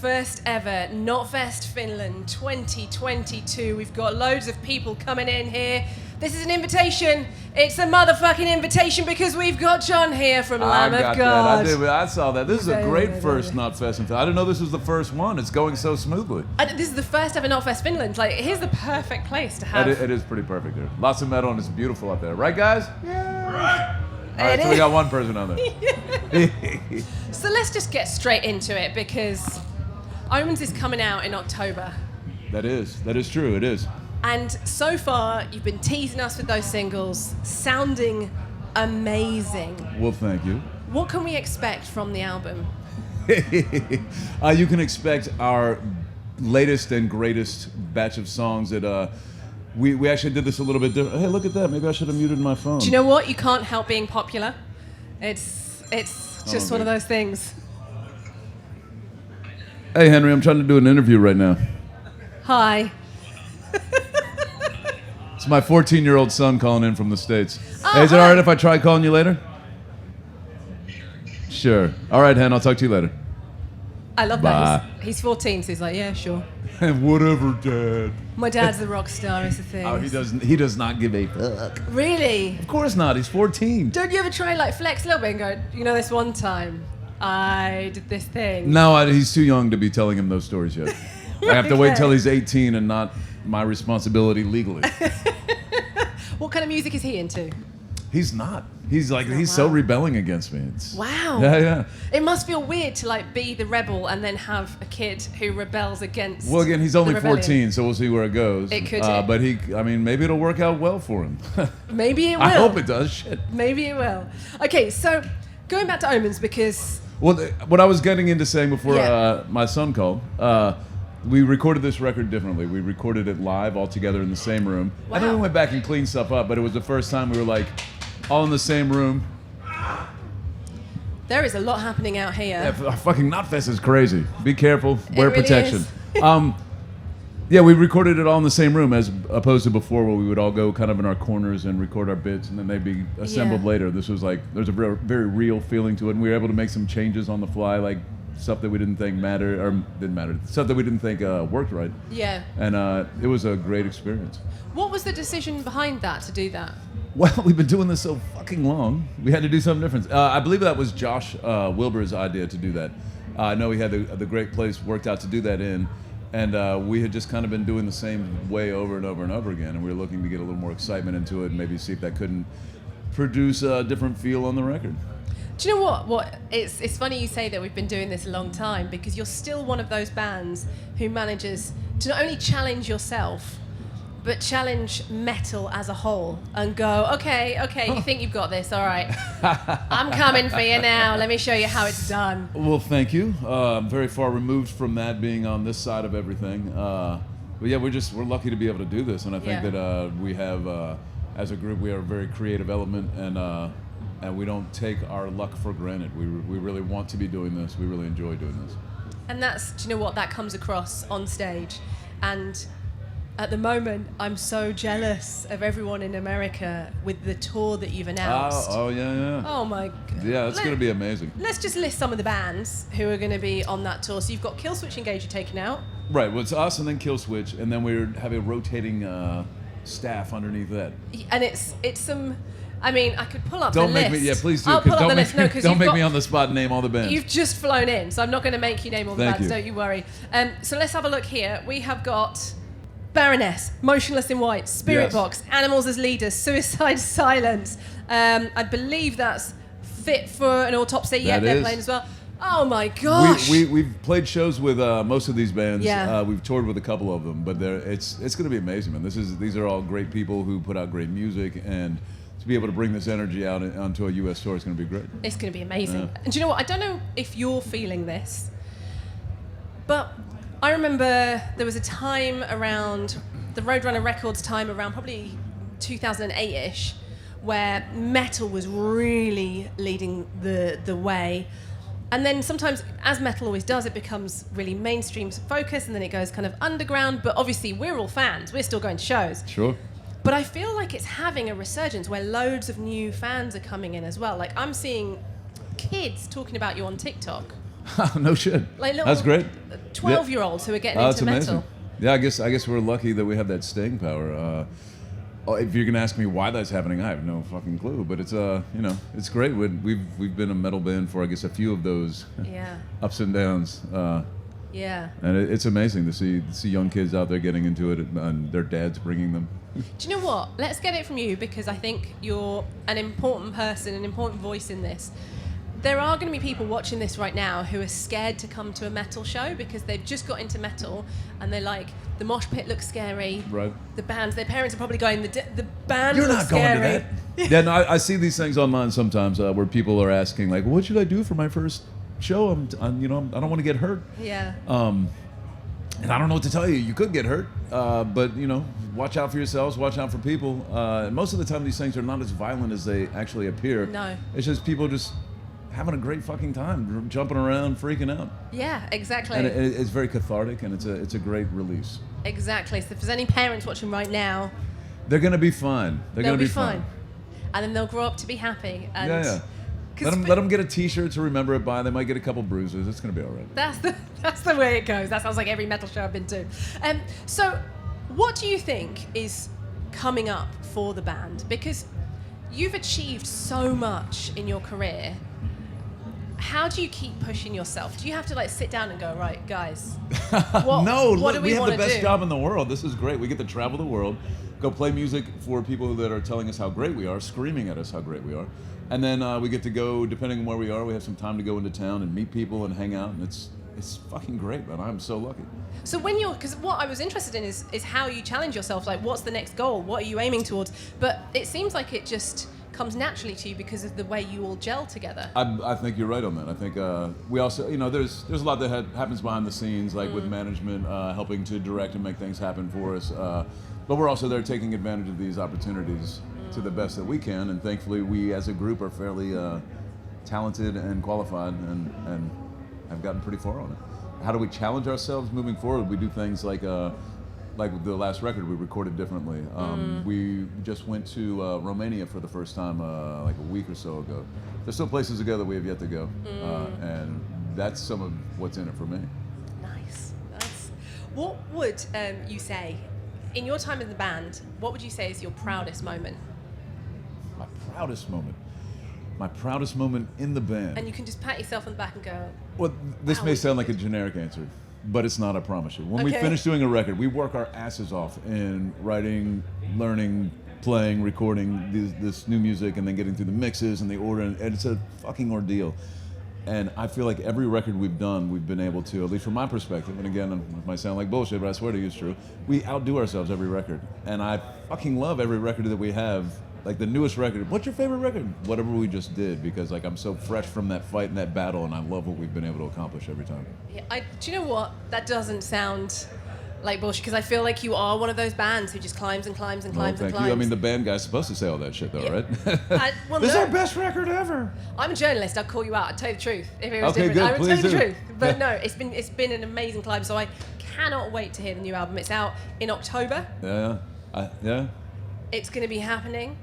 first ever Knotfest Finland 2022. We've got loads of people coming in here. This is an invitation. It's a motherfucking invitation because we've got John here from Lamb of God. I saw that. This is a great first Knotfest in Finland. I didn't know this was the first one. It's going so smoothly. This is the first ever Knotfest Finland. Like, here's the perfect place to have. It is pretty perfect here. Lots of metal and it's beautiful out there. Right, guys? Yeah. Right. All right, so we got one person on there. So let's just get straight into it because OMENS is coming out in October. That is true. It is. And so far, you've been teasing us with those singles, sounding amazing. Well, thank you. What can we expect from the album? You can expect our latest and greatest batch of songs that we actually did this a little bit different. Hey, look at that. Maybe I should have muted my phone. Do you know what? You can't help being popular. It's just one of those things. Hey, Henry, I'm trying to do an interview right now. Hi. It's my 14-year-old son calling in from the States. Oh, hey, is it all right if I try calling you later? Sure. All right, Hen, I'll talk to you later. I love that. He's 14, so he's like, yeah, sure. Whatever, Dad. My dad's the rock star, is the thing. Oh, he does not give a fuck. Really? Of course not. He's 14. Don't you ever try like flex a little bit and go, you know, this one time I did this thing? No, he's too young to be telling him those stories yet. I have to wait till he's 18 and not my responsibility legally. What kind of music is he into? He's not. He's so rebelling against me. Wow. Yeah. It must feel weird to like be the rebel and then have a kid who rebels against. Well, again, he's only 14, so we'll see where it goes. It could. But maybe it'll work out well for him. Maybe it will. I hope it does. Shit. Maybe it will. Okay, so going back to OMENS because. Well, what I was getting into saying before my son called. We recorded this record differently. We recorded it live all together in the same room. Wow. And then we went back and cleaned stuff up, but it was the first time we were like all in the same room. There is a lot happening out here. Yeah, fucking Knotfest is crazy. Be careful. Wear really protection. Is. Yeah, we recorded it all in the same room as opposed to before where we would all go kind of in our corners and record our bits and then they'd be assembled later. This was like, there's a very real feeling to it and we were able to make some changes on the fly, like stuff that we didn't think didn't matter, stuff that we didn't think worked right. Yeah. And it was a great experience. What was the decision behind that, to do that? Well, we've been doing this so fucking long. We had to do something different. I believe that was Josh Wilbur's idea to do that. I know he had the great place worked out to do that in. And we had just kind of been doing the same way over and over and over again. And we were looking to get a little more excitement into it and maybe see if that couldn't produce a different feel on the record. Do you know what? It's funny you say that we've been doing this a long time because you're still one of those bands who manages to not only challenge yourself, but challenge metal as a whole and go, okay, you think you've got this, all right. I'm coming for you now. Let me show you how it's done. Well, thank you. I'm very far removed from that, being on this side of everything. But yeah, we're lucky to be able to do this, and I think that we have, as a group, we are a very creative element, and we don't take our luck for granted. We really want to be doing this. We really enjoy doing this. And do you know what? That comes across on stage. And at the moment, I'm so jealous of everyone in America with the tour that you've announced. Oh yeah. Oh my God. Yeah, it's going to be amazing. Let's just list some of the bands who are going to be on that tour. So you've got Killswitch Engage you're taking out. Right, well, it's us and then Killswitch, and then we have a rotating staff underneath that. And it's some... I mean, I could pull up don't the make list. Me, yeah, please do. I'll pull up the list. No, don't make me on the spot and name all the bands. You've just flown in, so I'm not going to make you name all the bands, don't you worry. So let's have a look here. We have got Baroness, Motionless in White, Spirit Box, Animals as Leaders, Suicide Silence. I believe that's Fit for an Autopsy. Yeah, they're playing as well. Oh my gosh! We've played shows with most of these bands. Yeah. We've toured with a couple of them, but it's going to be amazing, man. These are all great people who put out great music, and to be able to bring this energy out onto a U.S. tour is going to be great. It's going to be amazing. And do you know what? I don't know if you're feeling this, but I remember there was a time around the Roadrunner Records time, around probably 2008-ish, where metal was really leading the way. And then sometimes, as metal always does, it becomes really mainstream focus, and then it goes kind of underground. But obviously, we're all fans. We're still going to shows. Sure. But I feel like it's having a resurgence where loads of new fans are coming in as well. Like, I'm seeing kids talking about you on TikTok. No shit. Like That's great. 12-year-olds who are getting It's into amazing. metal. Yeah, I guess we're lucky that we have that staying power. If you're gonna ask me why that's happening, I have no fucking clue. But it's it's great. We've been a metal band for I guess a few of those Yeah. ups and downs. Yeah. And it's amazing to see young kids out there getting into it and their dads bringing them. Do you know what? Let's get it from you because I think you're an important person, an important voice in this. There are going to be people watching this right now who are scared to come to a metal show because they've just got into metal and they're like, the mosh pit looks scary. Right. The bands, their parents are probably going, the band You're looks not going scary. to that. Yeah, no, I see these things online sometimes where people are asking like, what should I do for my first show? I don't want to get hurt. Yeah. And I don't know what to tell you. You could get hurt, but watch out for yourselves. Watch out for people. Most of the time, these things are not as violent as they actually appear. No. It's just people just having a great fucking time, jumping around, freaking out. Yeah, exactly. And it's very cathartic, and it's a great release. Exactly. So if there's any parents watching right now, They're gonna be fine. they'll be fine. And then they'll grow up to be happy. And Yeah. Let them get a T-shirt to remember it by. They might get a couple bruises. It's gonna be all right. That's the way it goes. That sounds like every metal show I've been to. So, what do you think is coming up for the band? Because you've achieved so much in your career. How do you keep pushing yourself? Do you have to like sit down and go, right, guys? What do we have want the to best do? job in the world. This is great. We get to travel the world, go play music for people that are telling us how great we are, screaming at us how great we are. And then we get to go, depending on where we are, we have some time to go into town and meet people and hang out, and it's fucking great, man. I'm so lucky. So because what I was interested in is how you challenge yourself, like what's the next goal? What are you aiming towards? But it seems like it just comes naturally to you because of the way you all gel together. I think you're right on that. I think we also, there's a lot that happens behind the scenes, like with management helping to direct and make things happen for us. But we're also there taking advantage of these opportunities to the best that we can, and thankfully we as a group are fairly talented and qualified and have gotten pretty far on it. How do we challenge ourselves moving forward? We do things like with the last record we recorded differently. We just went to Romania for the first time like a week or so ago. There's still places to go that we have yet to go, and that's some of what's in it for me. Nice. What would you say, in your time in the band, what would you say is your proudest moment? My proudest moment in the band. And you can just pat yourself on the back and go, Well, this wow, may sound like a generic answer, but it's not, I promise you. When we finish doing a record, we work our asses off in writing, learning, playing, recording this new music, and then getting through the mixes and the order, and it's a fucking ordeal. And I feel like every record we've done, we've been able to, at least from my perspective, and again, it might sound like bullshit, but I swear to you it's true, we outdo ourselves every record. And I fucking love every record that we have. Like the newest record, what's your favorite record? Whatever we just did, because like I'm so fresh from that fight and that battle, and I love what we've been able to accomplish every time. yeah, do you know what? That doesn't sound like bullshit, because I feel like you are one of those bands who just climbs and climbs and climbs and Thank climbs. you. I mean, the band guy's supposed to say all that shit, though, right? Well, This is no. our best record ever. I'm a journalist. I'd call you out. I'd tell you the truth. If it was Okay, different, good. I would tell Please you the do. truth. But Yeah. no, it's been an amazing climb. So I cannot wait to hear the new album. It's out in October. Yeah. It's going to be happening.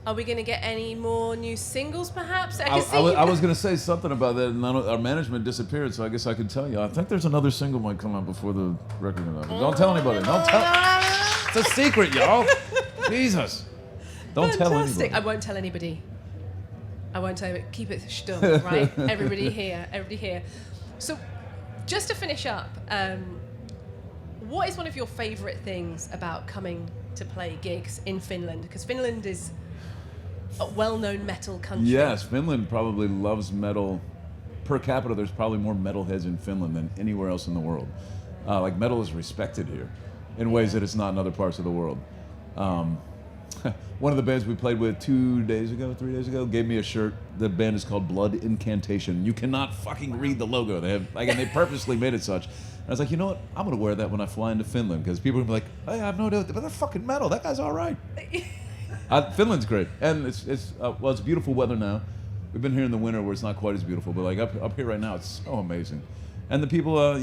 Are we going to get any more new singles, perhaps? I was going to say something about that, and our management disappeared, so I guess I could tell you. I think there's another single might come out before the record comes out. Don't tell anybody. Don't tell. It's a secret, y'all. Jesus. Don't tell Fantastic. anybody. I won't tell anybody. I won't tell you. Keep it stum, right? Everybody here. So, just to finish up, what is one of your favourite things about coming to play gigs in Finland? Because Finland is a well-known metal country. Yes, Finland probably loves metal. Per capita, there's probably more metalheads in Finland than anywhere else in the world. Like metal is respected here in ways that it's not in other parts of the world. One of the bands we played with 3 days ago, gave me a shirt. The band is called Blood Incantation. You cannot fucking read the logo. They have and they purposely made it such. And I was like, you know what? I'm gonna wear that when I fly into Finland, because people are gonna be like, hey, I have no idea, but they're fucking metal. That guy's all right. Finland's great, and it's beautiful weather now. We've been here in the winter where it's not quite as beautiful, but like up here right now, it's so amazing. And the people,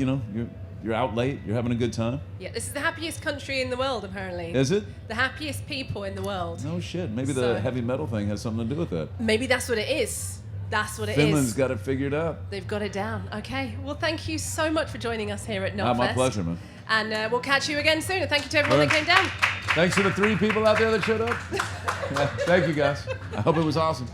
you're out late, you're having a good time. Yeah, this is the happiest country in the world, apparently. Is it? The happiest people in the world. No shit. Maybe So- the heavy metal thing has something to do with that. Maybe that's what it is. That's what it is. Finland's got it figured out. They've got it down. Okay. Well, thank you so much for joining us here at Knotfest. My pleasure, man. And we'll catch you again soon. And thank you to everyone that came down. Thanks to the 3 people out there that showed up. Yeah, thank you, guys. I hope it was awesome.